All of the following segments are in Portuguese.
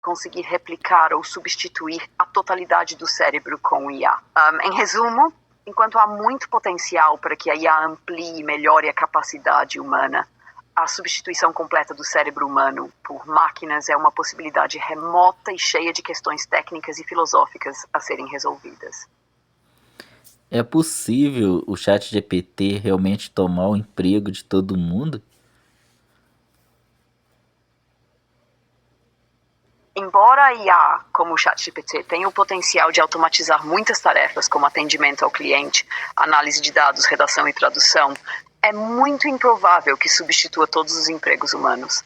conseguir replicar ou substituir a totalidade do cérebro com IA. Em resumo, enquanto há muito potencial para que a IA amplie e melhore a capacidade humana, a substituição completa do cérebro humano por máquinas é uma possibilidade remota e cheia de questões técnicas e filosóficas a serem resolvidas. É possível o ChatGPT realmente tomar o emprego de todo mundo? Embora a IA, como o ChatGPT, tenha o potencial de automatizar muitas tarefas, como atendimento ao cliente, análise de dados, redação e tradução, é muito improvável que substitua todos os empregos humanos.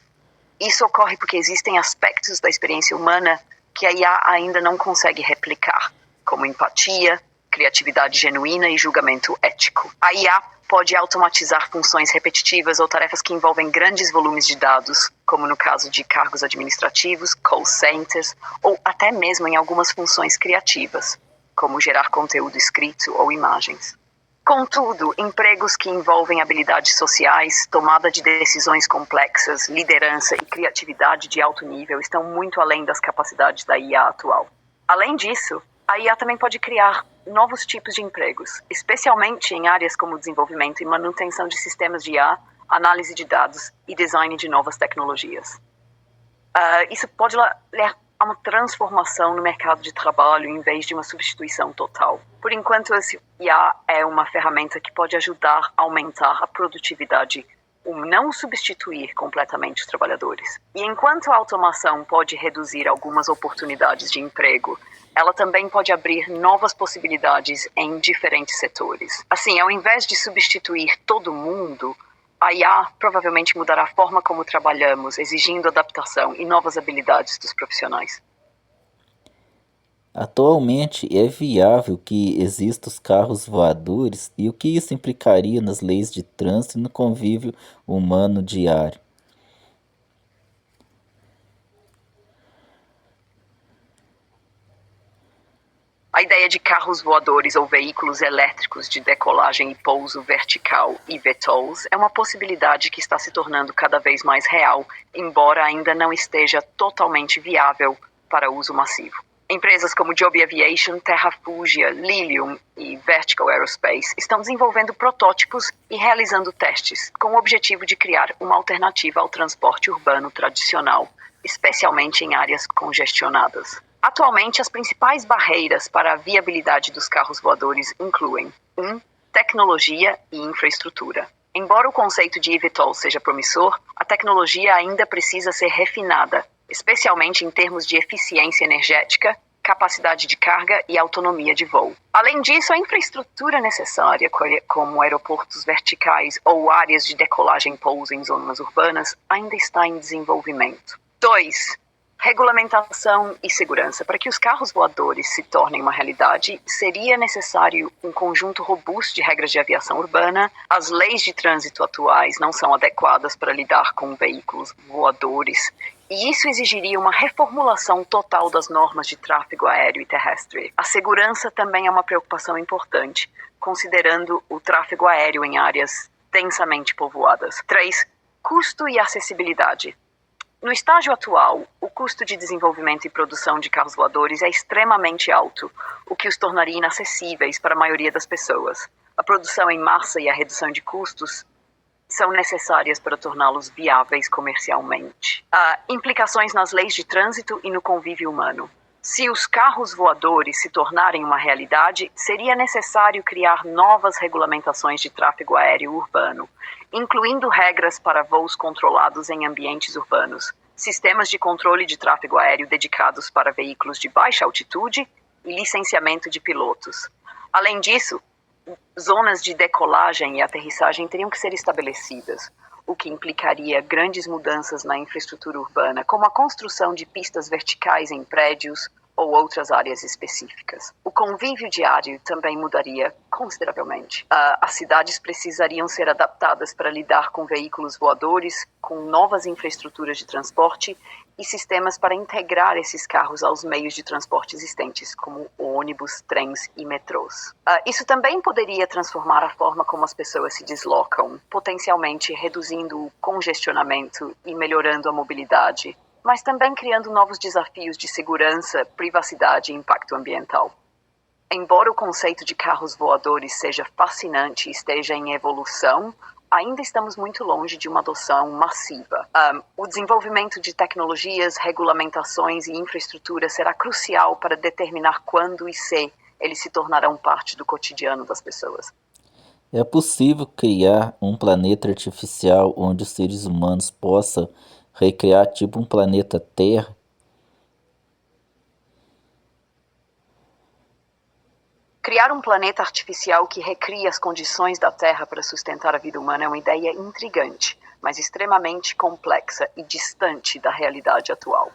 Isso ocorre porque existem aspectos da experiência humana que a IA ainda não consegue replicar, como empatia, criatividade genuína e julgamento ético. A IA pode automatizar funções repetitivas ou tarefas que envolvem grandes volumes de dados, como no caso de cargos administrativos, call centers, ou até mesmo em algumas funções criativas, como gerar conteúdo escrito ou imagens. Contudo, empregos que envolvem habilidades sociais, tomada de decisões complexas, liderança e criatividade de alto nível estão muito além das capacidades da IA atual. Além disso, a IA também pode criar novos tipos de empregos, especialmente em áreas como desenvolvimento e manutenção de sistemas de IA, análise de dados e design de novas tecnologias. Isso pode levar a uma transformação no mercado de trabalho em vez de uma substituição total. Por enquanto, esse IA é uma ferramenta que pode ajudar a aumentar a produtividade, não substituir completamente os trabalhadores. E enquanto a automação pode reduzir algumas oportunidades de emprego, ela também pode abrir novas possibilidades em diferentes setores. Assim, ao invés de substituir todo mundo, a IA provavelmente mudará a forma como trabalhamos, exigindo adaptação e novas habilidades dos profissionais. Atualmente é viável que existam os carros voadores e o que isso implicaria nas leis de trânsito e no convívio humano diário? A ideia de carros voadores ou veículos elétricos de decolagem e pouso vertical, eVTOLs, é uma possibilidade que está se tornando cada vez mais real, embora ainda não esteja totalmente viável para uso massivo. Empresas como Joby Aviation, Terrafugia, Lilium e Vertical Aerospace estão desenvolvendo protótipos e realizando testes, com o objetivo de criar uma alternativa ao transporte urbano tradicional, especialmente em áreas congestionadas. Atualmente, as principais barreiras para a viabilidade dos carros voadores incluem 1. Tecnologia e infraestrutura. Embora o conceito de eVTOL seja promissor, a tecnologia ainda precisa ser refinada, especialmente em termos de eficiência energética, capacidade de carga e autonomia de voo. Além disso, a infraestrutura necessária, como aeroportos verticais ou áreas de decolagem e pouso em zonas urbanas, ainda está em desenvolvimento. 2. Regulamentação e segurança. Para que os carros voadores se tornem uma realidade, seria necessário um conjunto robusto de regras de aviação urbana. As leis de trânsito atuais não são adequadas para lidar com veículos voadores, e isso exigiria uma reformulação total das normas de tráfego aéreo e terrestre. A segurança também é uma preocupação importante, considerando o tráfego aéreo em áreas densamente povoadas. 3. Custo e acessibilidade. No estágio atual, o custo de desenvolvimento e produção de carros voadores é extremamente alto, o que os tornaria inacessíveis para a maioria das pessoas. A produção em massa e a redução de custos são necessárias para torná-los viáveis comercialmente. Há implicações nas leis de trânsito e no convívio humano. Se os carros voadores se tornarem uma realidade, seria necessário criar novas regulamentações de tráfego aéreo urbano, incluindo regras para voos controlados em ambientes urbanos, sistemas de controle de tráfego aéreo dedicados para veículos de baixa altitude e licenciamento de pilotos. Além disso, zonas de decolagem e aterrissagem teriam que ser estabelecidas, o que implicaria grandes mudanças na infraestrutura urbana, como a construção de pistas verticais em prédios ou outras áreas específicas. O convívio diário também mudaria consideravelmente. As cidades precisariam ser adaptadas para lidar com veículos voadores, com novas infraestruturas de transporte e sistemas para integrar esses carros aos meios de transporte existentes, como ônibus, trens e metrôs. Isso também poderia transformar a forma como as pessoas se deslocam, potencialmente reduzindo o congestionamento e melhorando a mobilidade mas também criando novos desafios de segurança, privacidade e impacto ambiental. Embora o conceito de carros voadores seja fascinante e esteja em evolução, ainda estamos muito longe de uma adoção massiva. O desenvolvimento de tecnologias, regulamentações e infraestrutura será crucial para determinar quando e se eles se tornarão parte do cotidiano das pessoas. É possível criar um planeta artificial onde os seres humanos possam recriar tipo um planeta Terra? Criar um planeta artificial que recria as condições da Terra para sustentar a vida humana é uma ideia intrigante, mas extremamente complexa e distante da realidade atual.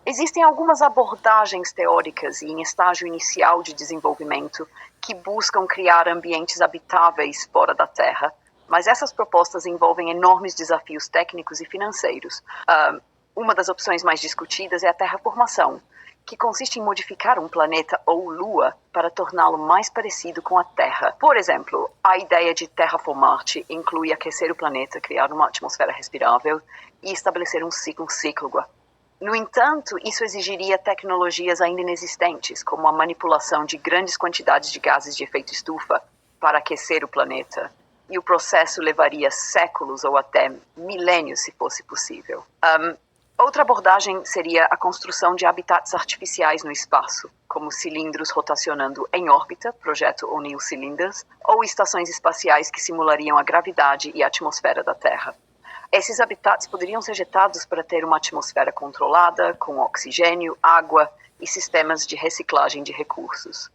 Existem algumas abordagens teóricas e em estágio inicial de desenvolvimento que buscam criar ambientes habitáveis fora da Terra, mas essas propostas envolvem enormes desafios técnicos e financeiros. Uma das opções mais discutidas é a terraformação, que consiste em modificar um planeta ou lua para torná-lo mais parecido com a Terra. Por exemplo, a ideia de terraformar-te inclui aquecer o planeta, criar uma atmosfera respirável e estabelecer um ciclo. No entanto, isso exigiria tecnologias ainda inexistentes, como a manipulação de grandes quantidades de gases de efeito estufa para aquecer o planeta. E o processo levaria séculos ou até milênios, se fosse possível. Outra abordagem seria a construção de habitats artificiais no espaço, como cilindros rotacionando em órbita, projeto O'Neill Cylinders, ou estações espaciais que simulariam a gravidade e a atmosfera da Terra. Esses habitats poderiam ser jetados para ter uma atmosfera controlada, com oxigênio, água e sistemas de reciclagem de recursos.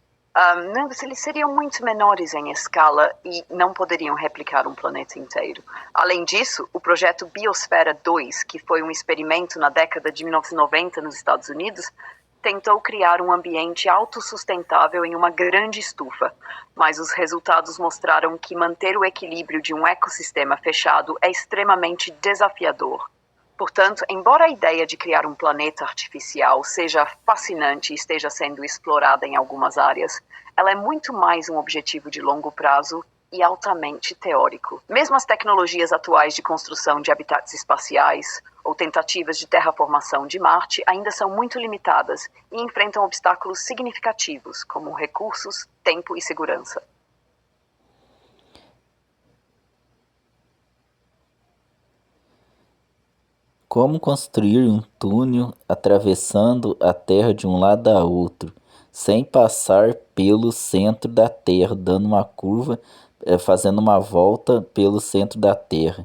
Eles seriam muito menores em escala e não poderiam replicar um planeta inteiro. Além disso, o projeto Biosfera 2, que foi um experimento na década de 1990 nos Estados Unidos, tentou criar um ambiente autossustentável em uma grande estufa, mas os resultados mostraram que manter o equilíbrio de um ecossistema fechado é extremamente desafiador. Portanto, embora a ideia de criar um planeta artificial seja fascinante e esteja sendo explorada em algumas áreas, ela é muito mais um objetivo de longo prazo e altamente teórico. Mesmo as tecnologias atuais de construção de habitats espaciais ou tentativas de terraformação de Marte ainda são muito limitadas e enfrentam obstáculos significativos, como recursos, tempo e segurança. Como construir um túnel atravessando a Terra de um lado a outro, sem passar pelo centro da Terra, dando uma curva, fazendo uma volta pelo centro da Terra?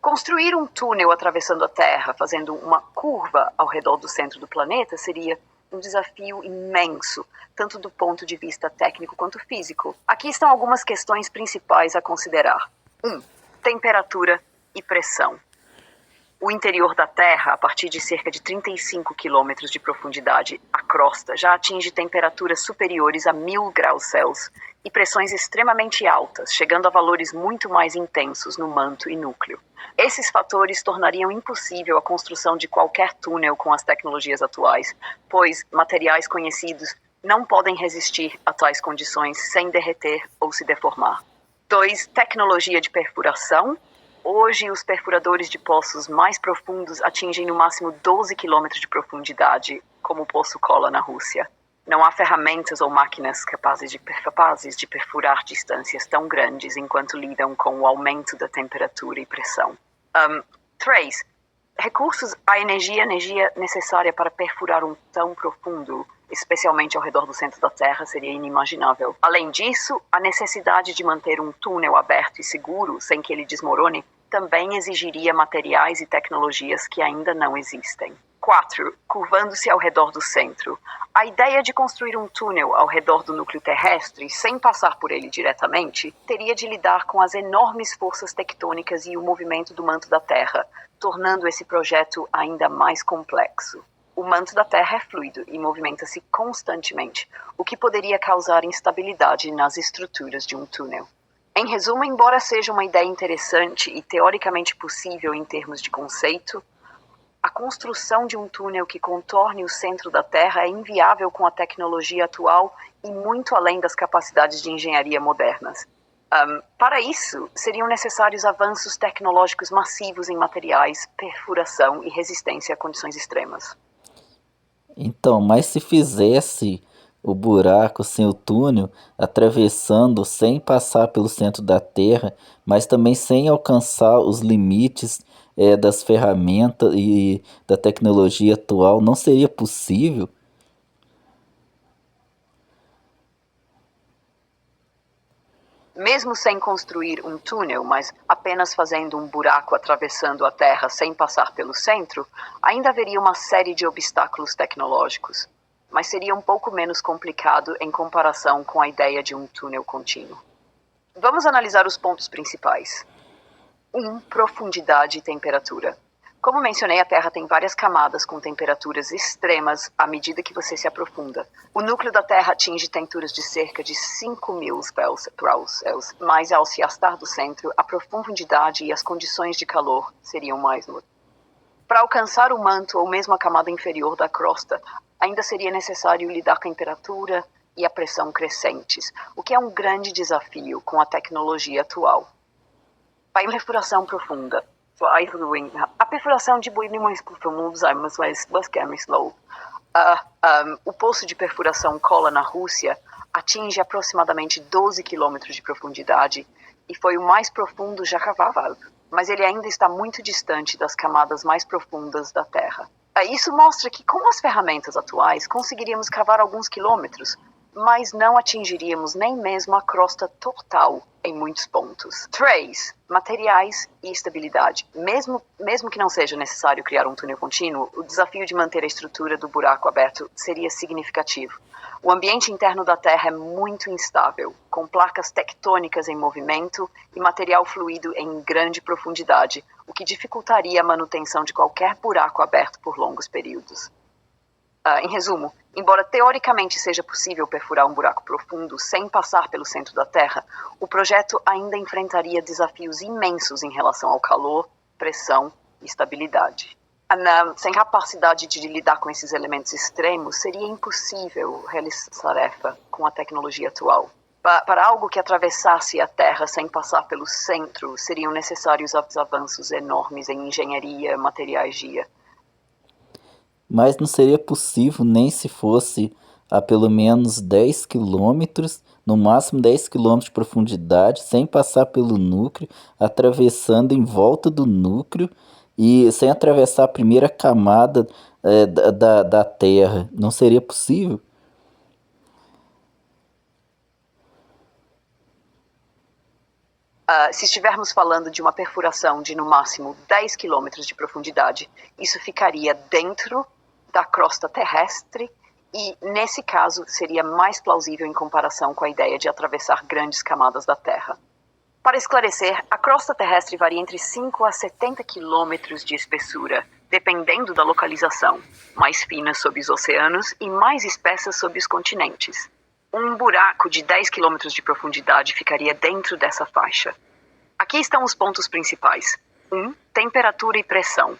Construir um túnel atravessando a Terra, fazendo uma curva ao redor do centro do planeta, seria um desafio imenso, tanto do ponto de vista técnico quanto físico. Aqui estão algumas questões principais a considerar. 1. Temperatura e pressão. O interior da Terra, a partir de cerca de 35 quilômetros de profundidade, a crosta já atinge temperaturas superiores a 1000 graus Celsius e pressões extremamente altas, chegando a valores muito mais intensos no manto e núcleo. Esses fatores tornariam impossível a construção de qualquer túnel com as tecnologias atuais, pois materiais conhecidos não podem resistir a tais condições sem derreter ou se deformar. 2. Tecnologia de perfuração. Hoje, os perfuradores de poços mais profundos atingem no máximo 12 quilômetros de profundidade, como o Poço Kola na Rússia. Não há ferramentas ou máquinas capazes de perfurar distâncias tão grandes enquanto lidam com o aumento da temperatura e pressão. 3. Recursos. A energia necessária para perfurar um tão profundo, especialmente ao redor do centro da Terra, seria inimaginável. Além disso, a necessidade de manter um túnel aberto e seguro, sem que ele desmorone, também exigiria materiais e tecnologias que ainda não existem. 4. Curvando-se ao redor do centro. A ideia de construir um túnel ao redor do núcleo terrestre, sem passar por ele diretamente, teria de lidar com as enormes forças tectônicas e o movimento do manto da Terra, tornando esse projeto ainda mais complexo. O manto da Terra é fluido e movimenta-se constantemente, o que poderia causar instabilidade nas estruturas de um túnel. Em resumo, embora seja uma ideia interessante e teoricamente possível em termos de conceito, a construção de um túnel que contorne o centro da Terra é inviável com a tecnologia atual e muito além das capacidades de engenharia modernas. Para isso, seriam necessários avanços tecnológicos massivos em materiais, perfuração e resistência a condições extremas. Então, mas se fizesse o buraco sem o túnel, atravessando sem passar pelo centro da Terra, mas também sem alcançar os limites das ferramentas e da tecnologia atual, não seria possível? Mesmo sem construir um túnel, mas apenas fazendo um buraco atravessando a Terra sem passar pelo centro, ainda haveria uma série de obstáculos tecnológicos, mas seria um pouco menos complicado em comparação com a ideia de um túnel contínuo. Vamos analisar os pontos principais. 1. Profundidade e temperatura. Como mencionei, a Terra tem várias camadas com temperaturas extremas à medida que você se aprofunda. O núcleo da Terra atinge temperaturas de cerca de 5.000 graus Celsius, mas ao se afastar do centro, a profundidade e as condições de calor seriam mais. Para alcançar o manto ou mesmo a camada inferior da crosta, ainda seria necessário lidar com a temperatura e a pressão crescentes, o que é um grande desafio com a tecnologia atual. A perfuração profunda. A perfuração de bulhões profundos é mais slow. O poço de perfuração Kola na Rússia atinge aproximadamente 12 quilômetros de profundidade e foi o mais profundo já cavado, mas ele ainda está muito distante das camadas mais profundas da Terra. Isso mostra que com as ferramentas atuais conseguiríamos cavar alguns quilômetros, mas não atingiríamos nem mesmo a crosta total em muitos pontos. 3. Materiais e estabilidade. Mesmo que não seja necessário criar um túnel contínuo, o desafio de manter a estrutura do buraco aberto seria significativo. O ambiente interno da Terra é muito instável, com placas tectônicas em movimento e material fluido em grande profundidade, o que dificultaria a manutenção de qualquer buraco aberto por longos períodos. Em resumo, embora teoricamente seja possível perfurar um buraco profundo sem passar pelo centro da Terra, o projeto ainda enfrentaria desafios imensos em relação ao calor, pressão e estabilidade. Sem capacidade de lidar com esses elementos extremos, seria impossível realizar essa tarefa com a tecnologia atual. Para algo que atravessasse a Terra sem passar pelo centro, seriam necessários avanços enormes em engenharia, materiais de Mas não seria possível nem se fosse a pelo menos 10 quilômetros, no máximo 10 quilômetros de profundidade, sem passar pelo núcleo, atravessando em volta do núcleo e sem atravessar a primeira camada da Terra. Não seria possível? Se estivermos falando de uma perfuração de no máximo 10 quilômetros de profundidade, isso ficaria dentro da crosta terrestre e, nesse caso, seria mais plausível em comparação com a ideia de atravessar grandes camadas da Terra. Para esclarecer, a crosta terrestre varia entre 5 a 70 quilômetros de espessura, dependendo da localização, mais fina sob os oceanos e mais espessa sob os continentes. Um buraco de 10 quilômetros de profundidade ficaria dentro dessa faixa. Aqui estão os pontos principais. 1. Temperatura e pressão.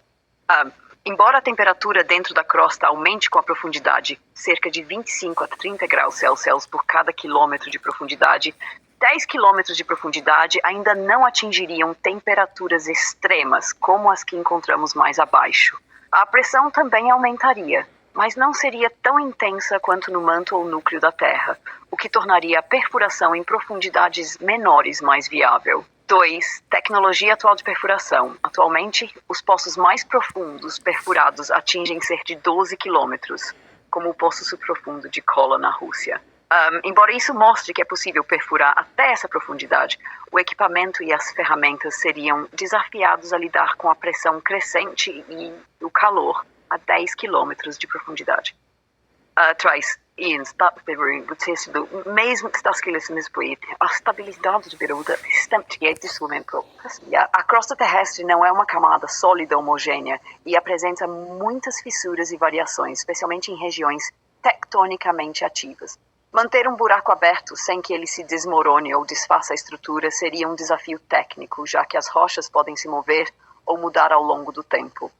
Embora a temperatura dentro da crosta aumente com a profundidade, cerca de 25 a 30 graus Celsius por cada quilômetro de profundidade, 10 quilômetros de profundidade ainda não atingiriam temperaturas extremas, como as que encontramos mais abaixo. A pressão também aumentaria, mas não seria tão intensa quanto no manto ou núcleo da Terra, o que tornaria a perfuração em profundidades menores mais viável. 2. Tecnologia atual de perfuração. Atualmente, os poços mais profundos perfurados atingem cerca de 12 quilômetros, como o poço subprofundo de Kola na Rússia. Embora isso mostre que é possível perfurar até essa profundidade, o equipamento e as ferramentas seriam desafiados a lidar com a pressão crescente e o calor a 10 quilômetros de profundidade. Mesmo que está a estabilidade de bermuda a crosta terrestre não é uma camada sólida homogênea e apresenta muitas fissuras e variações, especialmente em regiões tectonicamente ativas. Manter um buraco aberto sem que ele se desmorone ou desfaça a estrutura seria um desafio técnico, já que as rochas podem se mover ou mudar ao longo do tempo.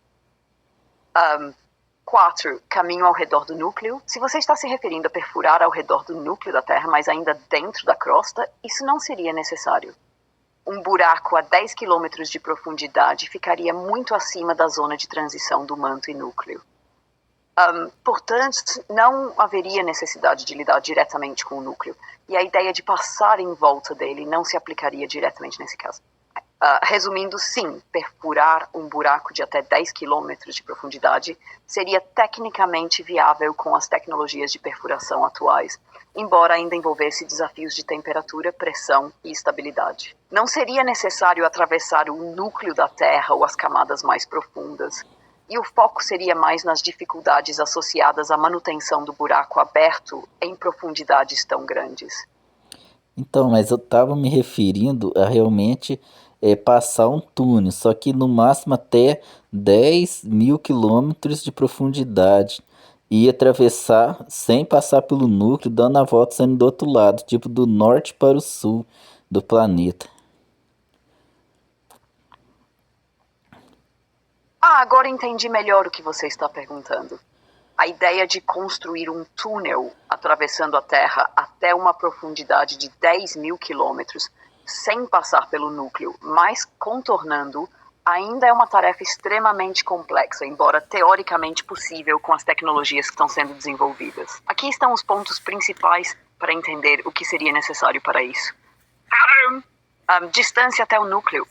4. Caminho ao redor do núcleo. Se você está se referindo a perfurar ao redor do núcleo da Terra, mas ainda dentro da crosta, isso não seria necessário. Um buraco a 10 km de profundidade ficaria muito acima da zona de transição do manto e núcleo. Portanto, não haveria necessidade de lidar diretamente com o núcleo, e a ideia de passar em volta dele não se aplicaria diretamente nesse caso. Resumindo, sim, perfurar um buraco de até 10 km de profundidade seria tecnicamente viável com as tecnologias de perfuração atuais, embora ainda envolvesse desafios de temperatura, pressão e estabilidade. Não seria necessário atravessar o núcleo da Terra ou as camadas mais profundas, e o foco seria mais nas dificuldades associadas à manutenção do buraco aberto em profundidades tão grandes. Então, mas eu estava me referindo a realmente passar um túnel, só que no máximo até 10.000 quilômetros de profundidade. E atravessar sem passar pelo núcleo, dando a volta saindo do outro lado, tipo do norte para o sul do planeta. Agora entendi melhor o que você está perguntando. A ideia de construir um túnel atravessando a Terra até uma profundidade de 10.000 quilômetros, sem passar pelo núcleo, mas contornando, ainda é uma tarefa extremamente complexa, embora teoricamente possível com as tecnologias que estão sendo desenvolvidas. Aqui estão os pontos principais para entender o que seria necessário para isso. Distância até o núcleo.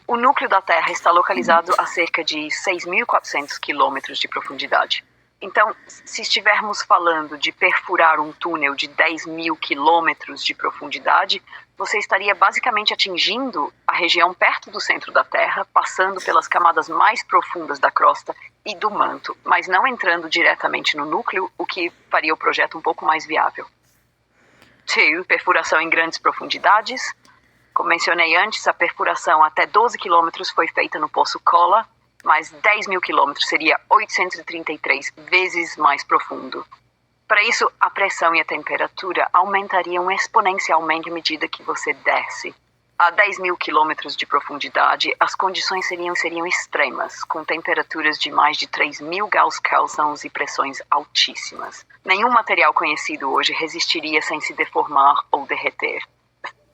O núcleo da Terra está localizado a cerca de 6.400 quilômetros de profundidade. Então, se estivermos falando de perfurar um túnel de 10.000 quilômetros de profundidade, você estaria basicamente atingindo a região perto do centro da Terra, passando pelas camadas mais profundas da crosta e do manto, mas não entrando diretamente no núcleo, o que faria o projeto um pouco mais viável. 2. Perfuração em grandes profundidades. Como mencionei antes, a perfuração até 12 km foi feita no Poço Kola, mas 10.000 quilômetros seria 833 vezes mais profundo. Para isso, a pressão e a temperatura aumentariam exponencialmente à medida que você desce. A 10.000 quilômetros de profundidade, as condições seriam extremas, com temperaturas de mais de 3.000 graus Celsius e pressões altíssimas. Nenhum material conhecido hoje resistiria sem se deformar ou derreter.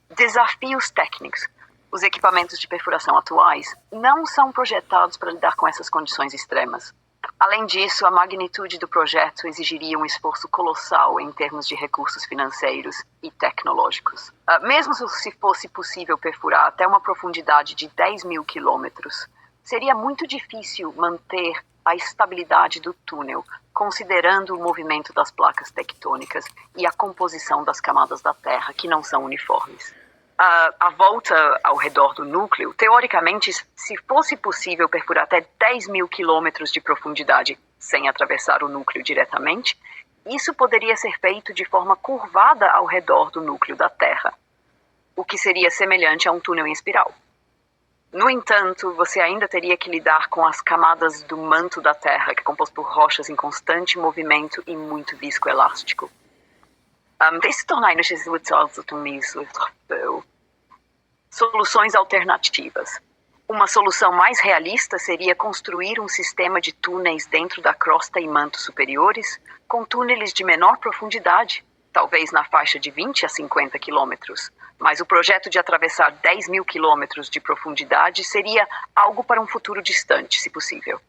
Desafios técnicos. Os equipamentos de perfuração atuais não são projetados para lidar com essas condições extremas. Além disso, a magnitude do projeto exigiria um esforço colossal em termos de recursos financeiros e tecnológicos. Mesmo se fosse possível perfurar até uma profundidade de 10.000 quilômetros, seria muito difícil manter a estabilidade do túnel, considerando o movimento das placas tectônicas e a composição das camadas da Terra, que não são uniformes. A volta ao redor do núcleo, teoricamente, se fosse possível perfurar até 10.000 quilômetros de profundidade sem atravessar o núcleo diretamente, isso poderia ser feito de forma curvada ao redor do núcleo da Terra, o que seria semelhante a um túnel em espiral. No entanto, você ainda teria que lidar com as camadas do manto da Terra, que é composto por rochas em constante movimento e muito viscoelástico. Soluções alternativas. Uma solução mais realista seria construir um sistema de túneis dentro da crosta e manto superiores, com túneis de menor profundidade, talvez na faixa de 20 a 50 quilômetros. Mas o projeto de atravessar 10.000 quilômetros de profundidade seria algo para um futuro distante, se possível.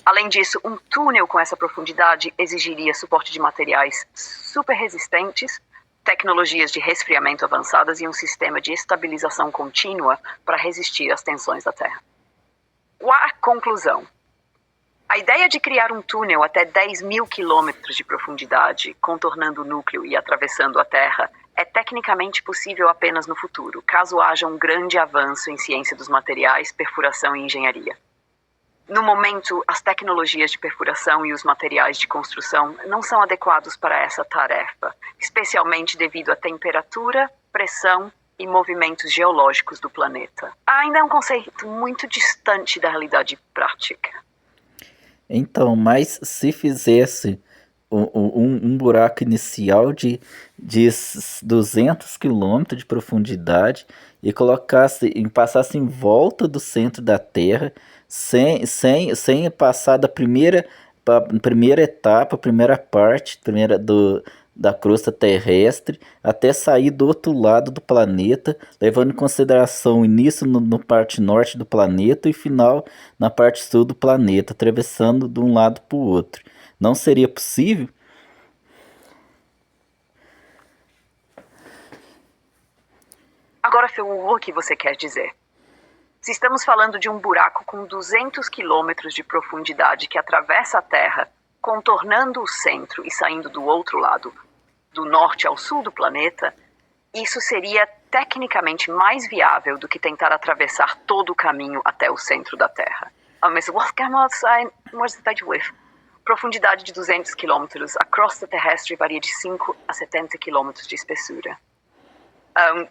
Além disso, um túnel com essa profundidade exigiria suporte de materiais super resistentes, tecnologias de resfriamento avançadas e um sistema de estabilização contínua para resistir às tensões da Terra. Conclusão. A ideia de criar um túnel até 10.000 quilômetros de profundidade, contornando o núcleo e atravessando a Terra, é tecnicamente possível apenas no futuro, caso haja um grande avanço em ciência dos materiais, perfuração e engenharia. No momento, as tecnologias de perfuração e os materiais de construção não são adequados para essa tarefa, especialmente devido à temperatura, pressão e movimentos geológicos do planeta. Ainda é um conceito muito distante da realidade prática. Então, mas se fizesse um buraco inicial de 200 quilômetros de profundidade e passasse em volta do centro da Terra, sem passar da primeira primeira etapa, primeira parte, da crosta terrestre, até sair do outro lado do planeta, levando em consideração o início no parte norte do planeta e final na parte sul do planeta, atravessando de um lado para o outro. Não seria possível? Agora, Phil, o que você quer dizer? Se estamos falando de um buraco com 200 quilômetros de profundidade que atravessa a Terra, contornando o centro e saindo do outro lado, do norte ao sul do planeta, isso seria tecnicamente mais viável do que tentar atravessar todo o caminho até o centro da Terra. Mas profundidade de 200 quilômetros, a crosta terrestre varia de 5 a 70 quilômetros de espessura.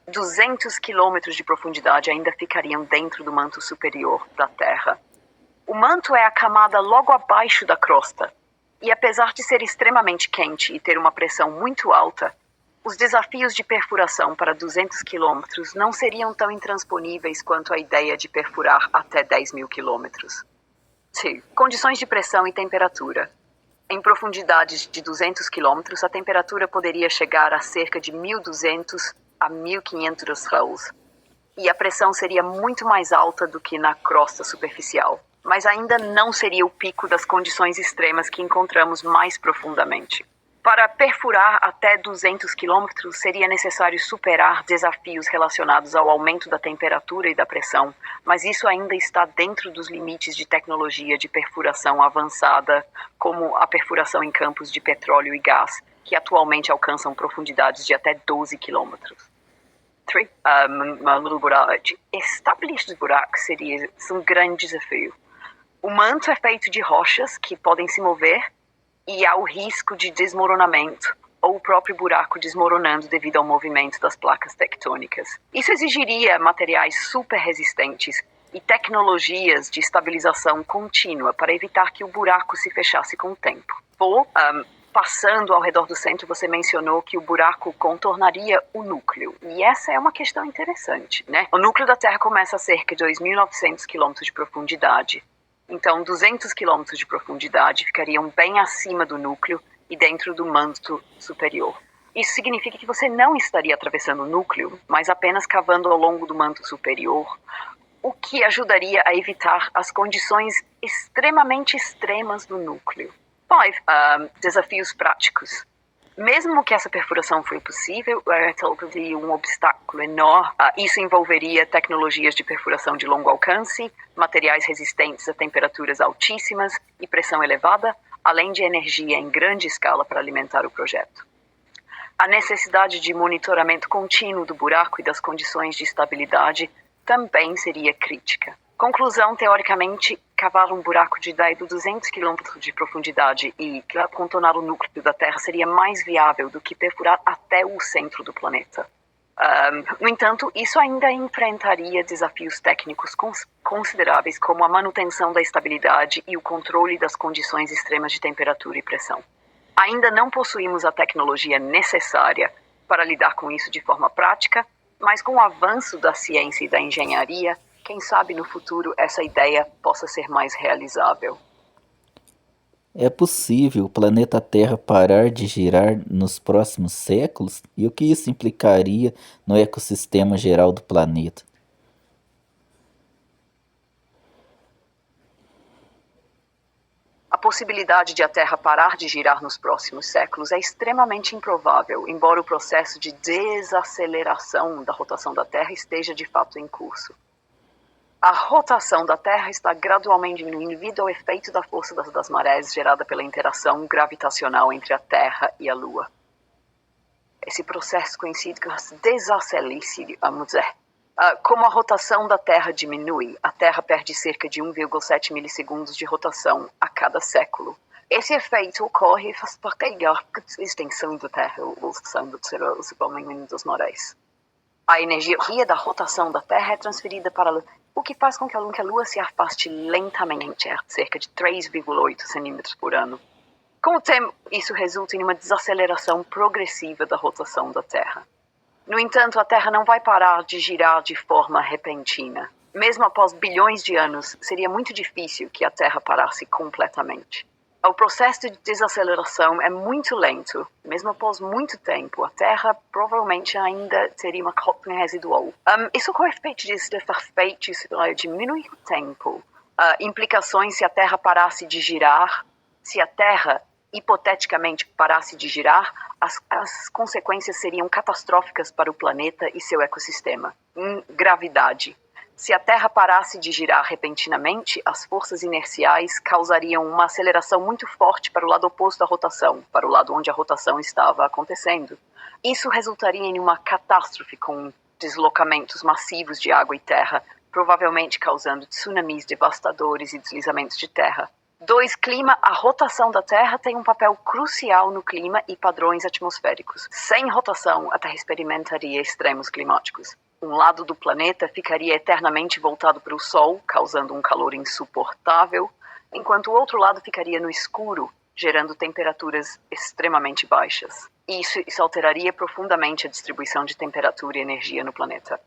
200 quilômetros de profundidade ainda ficariam dentro do manto superior da Terra. O manto é a camada logo abaixo da crosta, e apesar de ser extremamente quente e ter uma pressão muito alta, os desafios de perfuração para 200 quilômetros não seriam tão intransponíveis quanto a ideia de perfurar até 10 mil quilômetros. 2. Condições de pressão e temperatura. Em profundidades de 200 quilômetros, a temperatura poderia chegar a cerca de 1.200 a 1.500 graus, e a pressão seria muito mais alta do que na crosta superficial, mas ainda não seria o pico das condições extremas que encontramos mais profundamente. Para perfurar até 200 quilômetros, seria necessário superar desafios relacionados ao aumento da temperatura e da pressão, mas isso ainda está dentro dos limites de tecnologia de perfuração avançada, como a perfuração em campos de petróleo e gás, que atualmente alcançam profundidades de até 12 quilômetros. Estabelecer buracos seria um grande desafio. O manto é feito de rochas que podem se mover e há o risco de desmoronamento ou o próprio buraco desmoronando devido ao movimento das placas tectônicas. Isso exigiria materiais super resistentes e tecnologias de estabilização contínua para evitar que o buraco se fechasse com o tempo. Passando ao redor do centro, você mencionou que o buraco contornaria o núcleo. E essa é uma questão interessante, né? O núcleo da Terra começa a cerca de 2.900 quilômetros de profundidade. Então, 200 quilômetros de profundidade ficariam bem acima do núcleo e dentro do manto superior. Isso significa que você não estaria atravessando o núcleo, mas apenas cavando ao longo do manto superior, o que ajudaria a evitar as condições extremamente extremas do núcleo. 5. Desafios práticos. Mesmo que essa perfuração foi possível, é um obstáculo enorme. Isso envolveria tecnologias de perfuração de longo alcance, materiais resistentes a temperaturas altíssimas e pressão elevada, além de energia em grande escala para alimentar o projeto. A necessidade de monitoramento contínuo do buraco e das condições de estabilidade também seria crítica. Conclusão, teoricamente, cavar um buraco de 200 km de profundidade e contornar o núcleo da Terra seria mais viável do que perfurar até o centro do planeta. No entanto, isso ainda enfrentaria desafios técnicos consideráveis, como a manutenção da estabilidade e o controle das condições extremas de temperatura e pressão. Ainda não possuímos a tecnologia necessária para lidar com isso de forma prática, mas com o avanço da ciência e da engenharia, quem sabe no futuro essa ideia possa ser mais realizável. É possível o planeta Terra parar de girar nos próximos séculos? E o que isso implicaria no ecossistema geral do planeta? A possibilidade de a Terra parar de girar nos próximos séculos é extremamente improvável, embora o processo de desaceleração da rotação da Terra esteja de fato em curso. A rotação da Terra está gradualmente diminuindo devido ao efeito da força das marés gerada pela interação gravitacional entre a Terra e a Lua. Esse processo conhecido como desaceleração, vamos dizer. Como a rotação da Terra diminui, a Terra perde cerca de 1,7 milissegundos de rotação a cada século. Esse efeito ocorre porque a extensão da Terra, principalmente das marés. A energia da rotação da Terra é transferida para a Lua, o que faz com que a Lua se afaste lentamente, cerca de 3,8 centímetros por ano. Com o tempo, isso resulta em uma desaceleração progressiva da rotação da Terra. No entanto, a Terra não vai parar de girar de forma repentina. Mesmo após bilhões de anos, seria muito difícil que a Terra parasse completamente. O processo de desaceleração é muito lento. Mesmo após muito tempo, a Terra provavelmente ainda teria uma coluna residual. Isso com o efeito de efeitos diminuir o tempo. Implicações se a Terra parasse de girar. Se a Terra, hipoteticamente, parasse de girar, as consequências seriam catastróficas para o planeta e seu ecossistema. Gravidade. Se a Terra parasse de girar repentinamente, as forças inerciais causariam uma aceleração muito forte para o lado oposto da rotação, para o lado onde a rotação estava acontecendo. Isso resultaria em uma catástrofe com deslocamentos massivos de água e terra, provavelmente causando tsunamis devastadores e deslizamentos de terra. 2. Clima. A rotação da Terra tem um papel crucial no clima e padrões atmosféricos. Sem rotação, a Terra experimentaria extremos climáticos. Um lado do planeta ficaria eternamente voltado para o Sol, causando um calor insuportável, enquanto o outro lado ficaria no escuro, gerando temperaturas extremamente baixas. Isso alteraria profundamente a distribuição de temperatura e energia no planeta.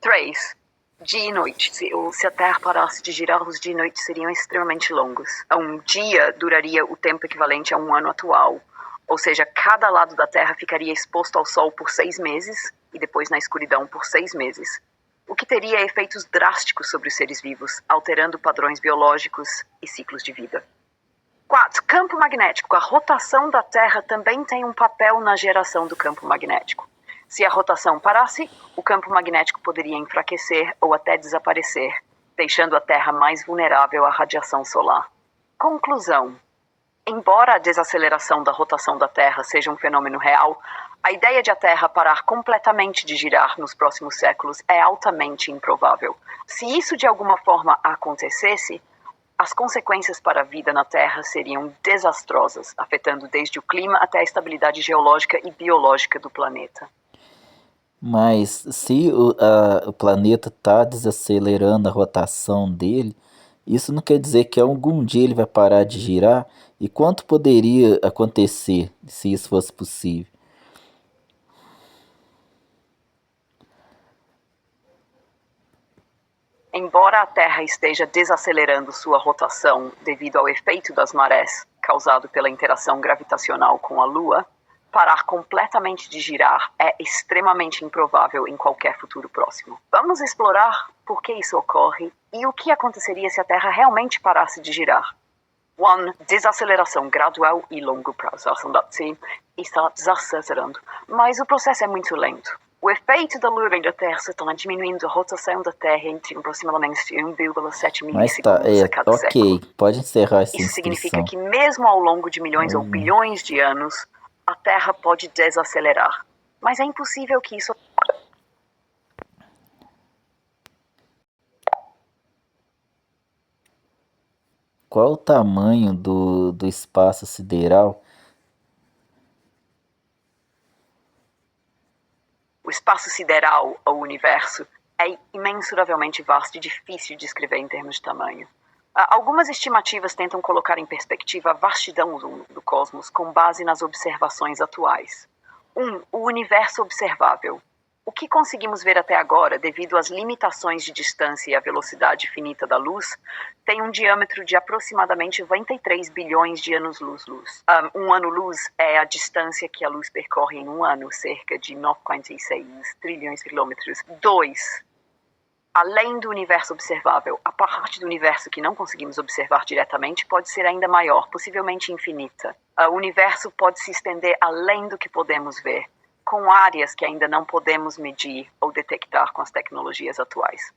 3. Dia e noite. Se a Terra parasse de girar, os dias e noites seriam extremamente longos. Um dia duraria o tempo equivalente a um ano atual. Ou seja, cada lado da Terra ficaria exposto ao Sol por 6 meses e depois na escuridão por 6 meses. O que teria efeitos drásticos sobre os seres vivos, alterando padrões biológicos e ciclos de vida. 4. Campo magnético. A rotação da Terra também tem um papel na geração do campo magnético. Se a rotação parasse, o campo magnético poderia enfraquecer ou até desaparecer, deixando a Terra mais vulnerável à radiação solar. Conclusão. Embora a desaceleração da rotação da Terra seja um fenômeno real, a ideia de a Terra parar completamente de girar nos próximos séculos é altamente improvável. Se isso de alguma forma acontecesse, as consequências para a vida na Terra seriam desastrosas, afetando desde o clima até a estabilidade geológica e biológica do planeta. Mas se o planeta está desacelerando a rotação dele, isso não quer dizer que algum dia ele vai parar de girar? E quanto poderia acontecer se isso fosse possível? Embora a Terra esteja desacelerando sua rotação devido ao efeito das marés causado pela interação gravitacional com a Lua, parar completamente de girar é extremamente improvável em qualquer futuro próximo. Vamos explorar por que isso ocorre e o que aconteceria se a Terra realmente parasse de girar. 1. Desaceleração gradual e longo prazo. Está desacelerando, mas o processo é muito lento. O efeito da Lua e da Terra está diminuindo a rotação da Terra entre aproximadamente 1,7 Mas tá, milissegundos a cada século. ok, pode encerrar essa Isso significa inscrição. que mesmo ao longo de milhões ou bilhões de anos, a Terra pode desacelerar. Mas é impossível que isso... Qual o tamanho do espaço sideral? O espaço sideral, ou universo, é imensuravelmente vasto e difícil de descrever em termos de tamanho. Algumas estimativas tentam colocar em perspectiva a vastidão do cosmos com base nas observações atuais. 1. O universo observável. O que conseguimos ver até agora, devido às limitações de distância e à velocidade finita da luz, tem um diâmetro de aproximadamente 93 bilhões de anos-luz. Um ano-luz é a distância que a luz percorre em um ano, cerca de 9,6 trilhões de quilômetros. 2. Além do universo observável, a parte do universo que não conseguimos observar diretamente pode ser ainda maior, possivelmente infinita. O universo pode se estender além do que podemos ver, com áreas que ainda não podemos medir ou detectar com as tecnologias atuais.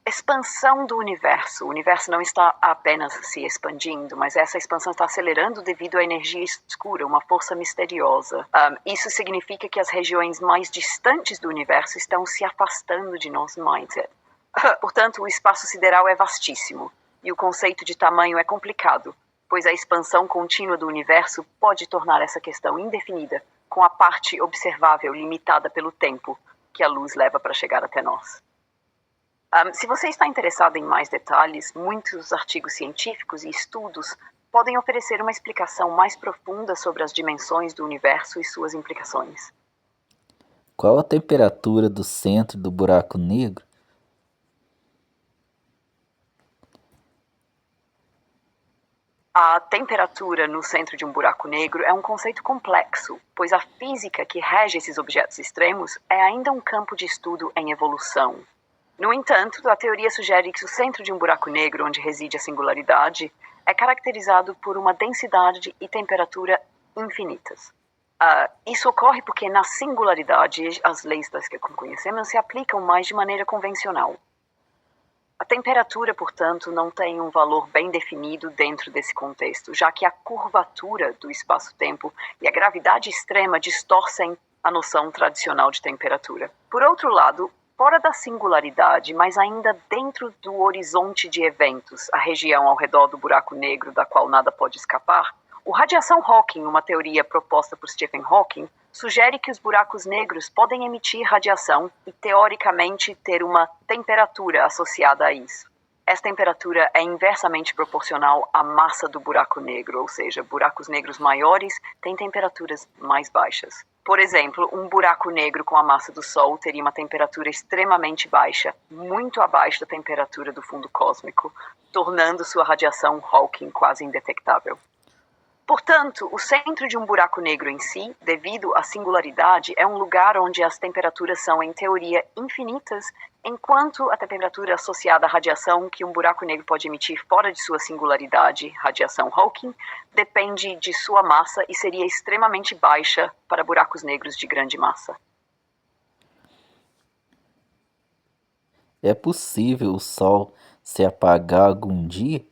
Expansão do universo. O universo não está apenas se expandindo, mas essa expansão está acelerando devido à energia escura, uma força misteriosa. Isso significa que as regiões mais distantes do universo estão se afastando de nós mais. Portanto, o espaço sideral é vastíssimo, e o conceito de tamanho é complicado, pois a expansão contínua do universo pode tornar essa questão indefinida, com a parte observável limitada pelo tempo que a luz leva para chegar até nós. Se você está interessado em mais detalhes, muitos artigos científicos e estudos podem oferecer uma explicação mais profunda sobre as dimensões do universo e suas implicações. Qual a temperatura do centro do buraco negro? A temperatura no centro de um buraco negro é um conceito complexo, pois a física que rege esses objetos extremos é ainda um campo de estudo em evolução. No entanto, a teoria sugere que o centro de um buraco negro, onde reside a singularidade, é caracterizado por uma densidade e temperatura infinitas. Isso ocorre porque na singularidade as leis das que conhecemos se aplicam mais de maneira convencional. A temperatura, portanto, não tem um valor bem definido dentro desse contexto, já que a curvatura do espaço-tempo e a gravidade extrema distorcem a noção tradicional de temperatura. Por outro lado, fora da singularidade, mas ainda dentro do horizonte de eventos, a região ao redor do buraco negro da qual nada pode escapar, o radiação Hawking, uma teoria proposta por Stephen Hawking, sugere que os buracos negros podem emitir radiação e, teoricamente, ter uma temperatura associada a isso. Essa temperatura é inversamente proporcional à massa do buraco negro, ou seja, buracos negros maiores têm temperaturas mais baixas. Por exemplo, um buraco negro com a massa do Sol teria uma temperatura extremamente baixa, muito abaixo da temperatura do fundo cósmico, tornando sua radiação Hawking quase indetectável. Portanto, o centro de um buraco negro em si, devido à singularidade, é um lugar onde as temperaturas são, em teoria, infinitas, enquanto a temperatura associada à radiação que um buraco negro pode emitir fora de sua singularidade, radiação Hawking, depende de sua massa e seria extremamente baixa para buracos negros de grande massa. É possível o Sol se apagar algum dia?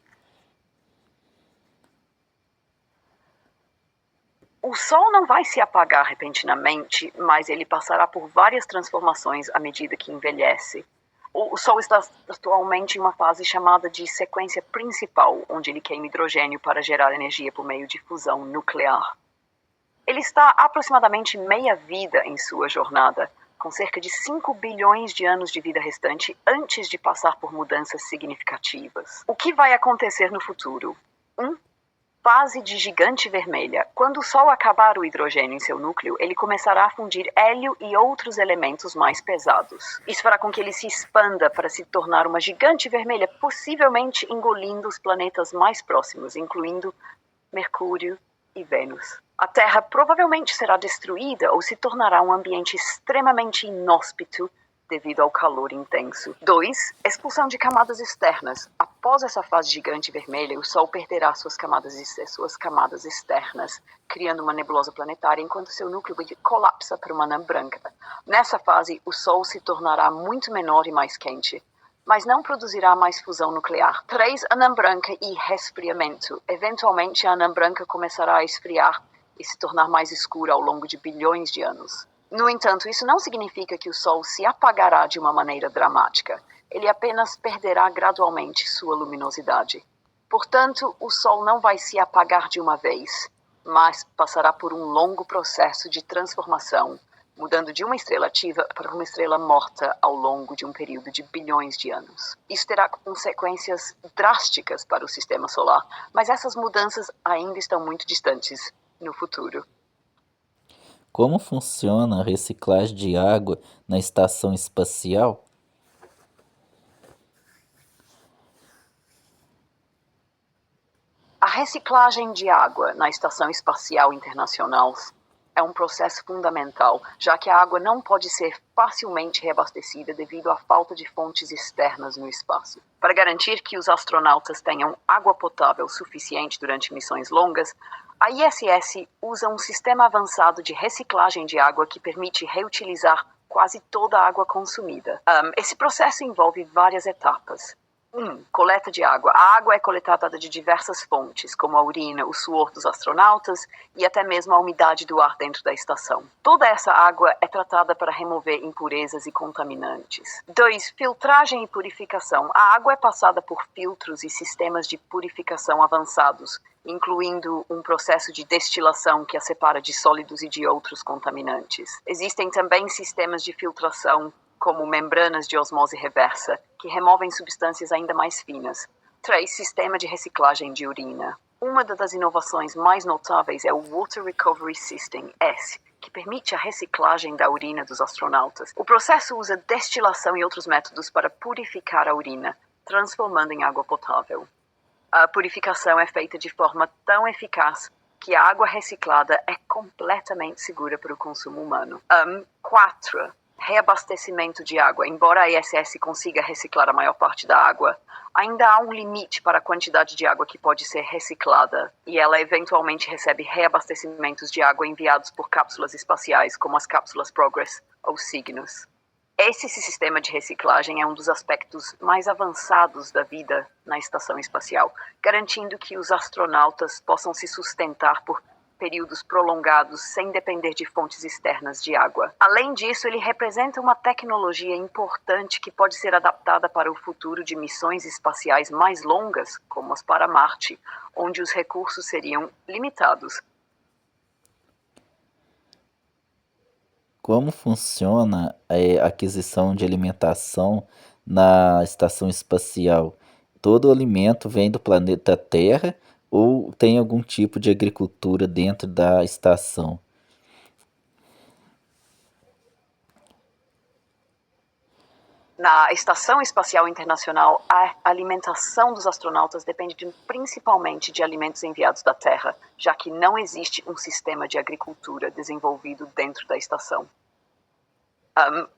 O Sol não vai se apagar repentinamente, mas ele passará por várias transformações à medida que envelhece. O Sol está atualmente em uma fase chamada de sequência principal, onde ele queima hidrogênio para gerar energia por meio de fusão nuclear. Ele está aproximadamente meia vida em sua jornada, com cerca de 5 bilhões de anos de vida restante antes de passar por mudanças significativas. O que vai acontecer no futuro? Fase de gigante vermelha. Quando o Sol acabar o hidrogênio em seu núcleo, ele começará a fundir hélio e outros elementos mais pesados. Isso fará com que ele se expanda para se tornar uma gigante vermelha, possivelmente engolindo os planetas mais próximos, incluindo Mercúrio e Vênus. A Terra provavelmente será destruída ou se tornará um ambiente extremamente inóspito devido ao calor intenso. 2. Expulsão de camadas externas. Após essa fase gigante vermelha, o Sol perderá suas camadas externas, criando uma nebulosa planetária, enquanto seu núcleo colapsa para uma anã branca. Nessa fase, o Sol se tornará muito menor e mais quente, mas não produzirá mais fusão nuclear. 3. Anã branca e resfriamento. Eventualmente, a anã branca começará a esfriar e se tornar mais escura ao longo de bilhões de anos. No entanto, isso não significa que o Sol se apagará de uma maneira dramática. Ele apenas perderá gradualmente sua luminosidade. Portanto, o Sol não vai se apagar de uma vez, mas passará por um longo processo de transformação, mudando de uma estrela ativa para uma estrela morta ao longo de um período de bilhões de anos. Isso terá consequências drásticas para o sistema solar, mas essas mudanças ainda estão muito distantes no futuro. Como funciona a reciclagem de água na estação espacial? A reciclagem de água na Estação Espacial Internacional é um processo fundamental, já que a água não pode ser facilmente reabastecida devido à falta de fontes externas no espaço. Para garantir que os astronautas tenham água potável suficiente durante missões longas, a ISS usa um sistema avançado de reciclagem de água que permite reutilizar quase toda a água consumida. Esse processo envolve várias etapas. 1. Coleta de água. A água é coletada de diversas fontes, como a urina, o suor dos astronautas e até mesmo a umidade do ar dentro da estação. Toda essa água é tratada para remover impurezas e contaminantes. 2. Filtragem e purificação. A água é passada por filtros e sistemas de purificação avançados, incluindo um processo de destilação que a separa de sólidos e de outros contaminantes. Existem também sistemas de filtração como membranas de osmose reversa, que removem substâncias ainda mais finas. 3. Sistema de reciclagem de urina. Uma das inovações mais notáveis é o Water Recovery System, WRS, que permite a reciclagem da urina dos astronautas. O processo usa destilação e outros métodos para purificar a urina, transformando em água potável. A purificação é feita de forma tão eficaz que a água reciclada é completamente segura para o consumo humano. 4. Reabastecimento de água. Embora a ISS consiga reciclar a maior parte da água, ainda há um limite para a quantidade de água que pode ser reciclada, e ela eventualmente recebe reabastecimentos de água enviados por cápsulas espaciais, como as cápsulas Progress ou Cygnus. Esse sistema de reciclagem é um dos aspectos mais avançados da vida na estação espacial, garantindo que os astronautas possam se sustentar por períodos prolongados sem depender de fontes externas de água. Além disso, ele representa uma tecnologia importante que pode ser adaptada para o futuro de missões espaciais mais longas, como as para Marte, onde os recursos seriam limitados. Como funciona a aquisição de alimentação na estação espacial? Todo o alimento vem do planeta Terra ou tem algum tipo de agricultura dentro da estação? Na Estação Espacial Internacional, a alimentação dos astronautas depende principalmente de alimentos enviados da Terra, já que não existe um sistema de agricultura desenvolvido dentro da estação.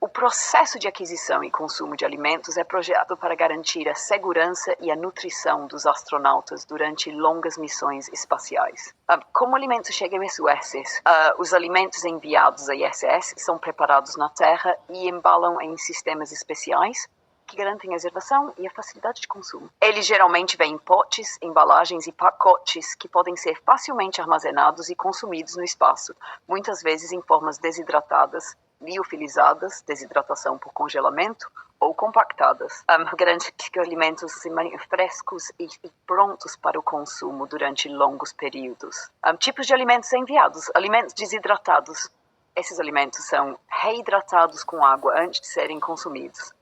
O processo de aquisição e consumo de alimentos é projetado para garantir a segurança e a nutrição dos astronautas durante longas missões espaciais. Como o alimento chega a ISS? Os alimentos enviados à ISS são preparados na Terra e embalam em sistemas especiais que garantem a reservação e a facilidade de consumo. Eles geralmente vêm em potes, embalagens e pacotes que podem ser facilmente armazenados e consumidos no espaço, muitas vezes em formas desidratadas, liofilizadas, desidratação por congelamento, ou compactadas. Garante que os alimentos se mantenham frescos e prontos para o consumo durante longos períodos. Tipos de alimentos enviados. Alimentos desidratados. Esses alimentos são reidratados com água antes de serem consumidos.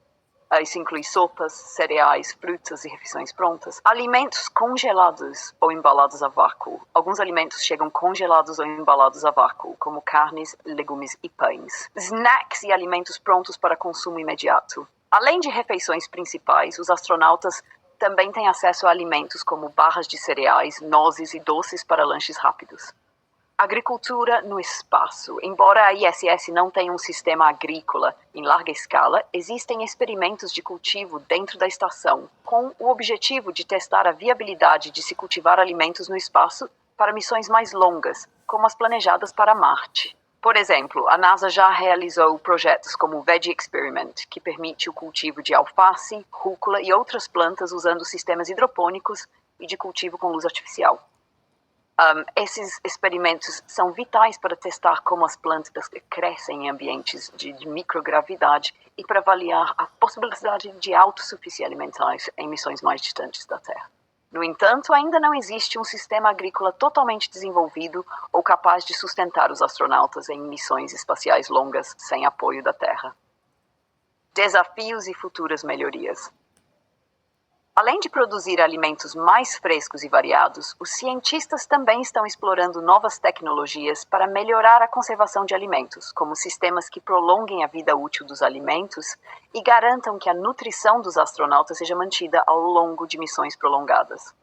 Isso inclui sopas, cereais, frutas e refeições prontas. Alimentos congelados ou embalados a vácuo. Alguns alimentos chegam congelados ou embalados a vácuo, como carnes, legumes e pães. Snacks e alimentos prontos para consumo imediato. Além de refeições principais, os astronautas também têm acesso a alimentos como barras de cereais, nozes e doces para lanches rápidos. Agricultura no espaço. Embora a ISS não tenha um sistema agrícola em larga escala, existem experimentos de cultivo dentro da estação, com o objetivo de testar a viabilidade de se cultivar alimentos no espaço para missões mais longas, como as planejadas para Marte. Por exemplo, a NASA já realizou projetos como o Veggie Experiment, que permite o cultivo de alface, rúcula e outras plantas usando sistemas hidropônicos e de cultivo com luz artificial. Esses experimentos são vitais para testar como as plantas crescem em ambientes de microgravidade e para avaliar a possibilidade de autossuficiência alimentar em missões mais distantes da Terra. No entanto, ainda não existe um sistema agrícola totalmente desenvolvido ou capaz de sustentar os astronautas em missões espaciais longas sem apoio da Terra. Desafios e futuras melhorias. Além de produzir alimentos mais frescos e variados, os cientistas também estão explorando novas tecnologias para melhorar a conservação de alimentos, como sistemas que prolonguem a vida útil dos alimentos e garantam que a nutrição dos astronautas seja mantida ao longo de missões prolongadas.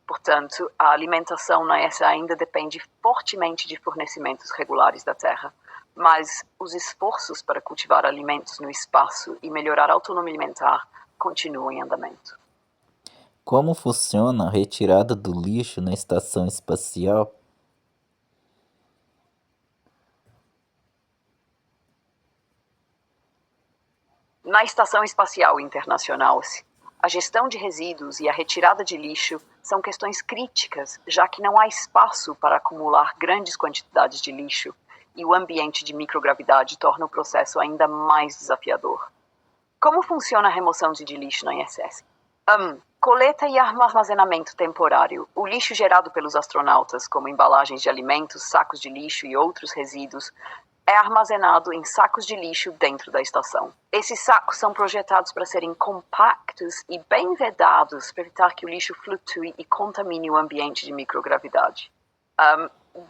Portanto, a alimentação na ESA ainda depende fortemente de fornecimentos regulares da Terra, mas os esforços para cultivar alimentos no espaço e melhorar a autonomia alimentar continuam em andamento. Como funciona a retirada do lixo na estação espacial? Na Estação Espacial Internacional, a gestão de resíduos e a retirada de lixo são questões críticas, já que não há espaço para acumular grandes quantidades de lixo e o ambiente de microgravidade torna o processo ainda mais desafiador. Como funciona a remoção de lixo na ISS? Coleta e armazenamento temporário. O lixo gerado pelos astronautas, como embalagens de alimentos, sacos de lixo e outros resíduos, é armazenado em sacos de lixo dentro da estação. Esses sacos são projetados para serem compactos e bem vedados para evitar que o lixo flutue e contamine o ambiente de microgravidade.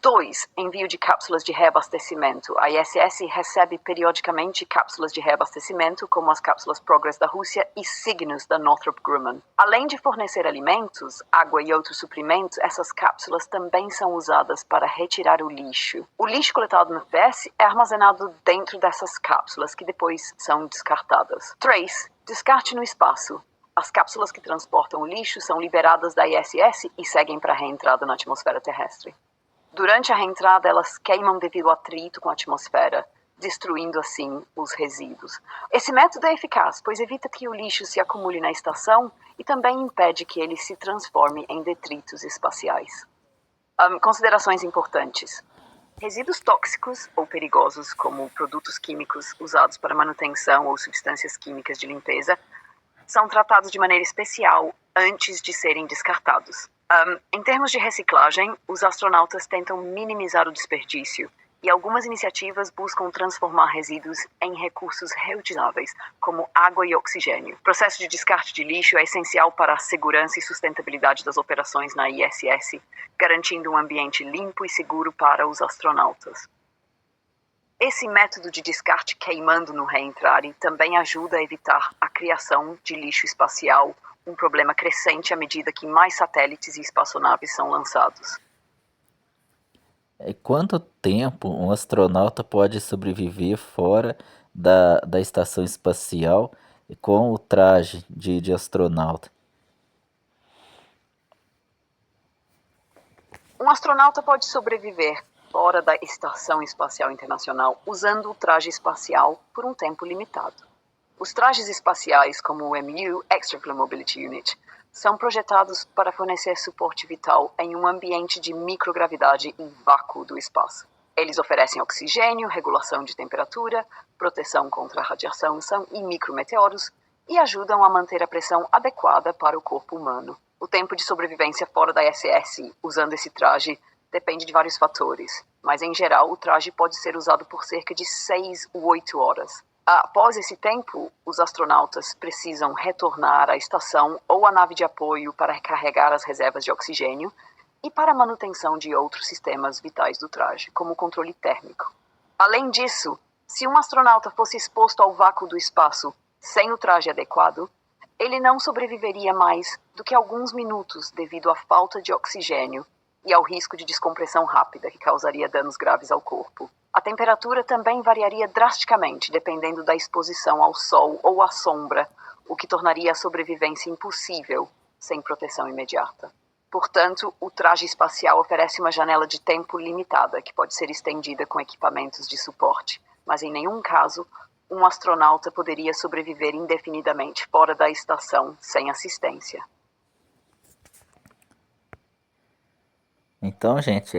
2. Envio de cápsulas de reabastecimento. A ISS recebe periodicamente cápsulas de reabastecimento, como as cápsulas Progress da Rússia e Cygnus da Northrop Grumman. Além de fornecer alimentos, água e outros suprimentos, essas cápsulas também são usadas para retirar o lixo. O lixo coletado no PS é armazenado dentro dessas cápsulas, que depois são descartadas. 3. Descarte no espaço. As cápsulas que transportam o lixo são liberadas da ISS e seguem para a reentrada na atmosfera terrestre. Durante a reentrada, elas queimam devido ao atrito com a atmosfera, destruindo assim os resíduos. Esse método é eficaz, pois evita que o lixo se acumule na estação e também impede que ele se transforme em detritos espaciais. Considerações importantes. Resíduos tóxicos ou perigosos, como produtos químicos usados para manutenção ou substâncias químicas de limpeza, são tratados de maneira especial antes de serem descartados. Em termos de reciclagem, os astronautas tentam minimizar o desperdício e algumas iniciativas buscam transformar resíduos em recursos reutilizáveis, como água e oxigênio. O processo de descarte de lixo é essencial para a segurança e sustentabilidade das operações na ISS, garantindo um ambiente limpo e seguro para os astronautas. Esse método de descarte queimando no reentrare também ajuda a evitar a criação de lixo espacial, um problema crescente à medida que mais satélites e espaçonaves são lançados. Quanto tempo um astronauta pode sobreviver fora da estação espacial com o traje de astronauta? Um astronauta pode sobreviver fora da Estação Espacial Internacional usando o traje espacial por um tempo limitado. Os trajes espaciais, como o MU, Extravehicular Mobility Unit, são projetados para fornecer suporte vital em um ambiente de microgravidade e vácuo do espaço. Eles oferecem oxigênio, regulação de temperatura, proteção contra radiação e micrometeoros e ajudam a manter a pressão adequada para o corpo humano. O tempo de sobrevivência fora da ISS usando esse traje depende de vários fatores, mas em geral o traje pode ser usado por cerca de 6 ou 8 horas. Após esse tempo, os astronautas precisam retornar à estação ou à nave de apoio para recarregar as reservas de oxigênio e para a manutenção de outros sistemas vitais do traje, como o controle térmico. Além disso, se um astronauta fosse exposto ao vácuo do espaço sem o traje adequado, ele não sobreviveria mais do que alguns minutos devido à falta de oxigênio e ao risco de descompressão rápida que causaria danos graves ao corpo. A temperatura também variaria drasticamente dependendo da exposição ao sol ou à sombra, o que tornaria a sobrevivência impossível sem proteção imediata. Portanto, o traje espacial oferece uma janela de tempo limitada que pode ser estendida com equipamentos de suporte, mas em nenhum caso um astronauta poderia sobreviver indefinidamente fora da estação sem assistência. Então, gente,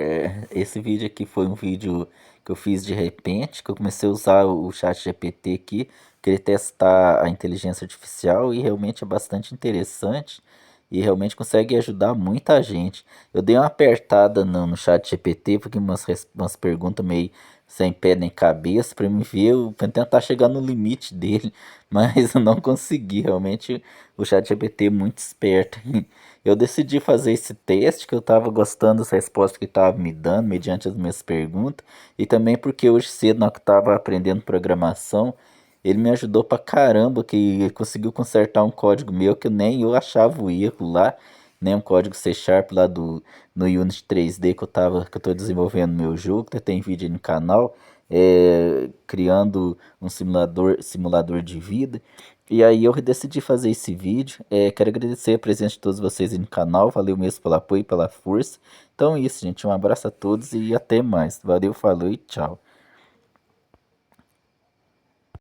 esse vídeo aqui foi um vídeo que eu fiz de repente, que eu comecei a usar o chat GPT aqui, queria testar a inteligência artificial e realmente é bastante interessante e realmente consegue ajudar muita gente. Eu dei uma apertada no chat GPT, porque umas perguntas meio sem pé nem cabeça para me ver, para tentar chegar no limite dele, mas eu não consegui. Realmente o chat GPT é muito esperto. Eu decidi fazer esse teste, que eu estava gostando das respostas que estava me dando, mediante as minhas perguntas, e também porque hoje cedo, na hora que eu estava aprendendo programação, ele me ajudou pra caramba, que ele conseguiu consertar um código meu que nem eu achava o erro lá, né? Um código C Sharp lá no Unity 3D que eu tô desenvolvendo meu jogo, que tem vídeo aí no canal, criando um simulador de vida. E aí eu decidi fazer esse vídeo. Quero agradecer a presença de todos vocês aí no canal. Valeu mesmo pelo apoio e pela força. Então é isso, gente. Um abraço a todos e até mais. Valeu, falou e tchau.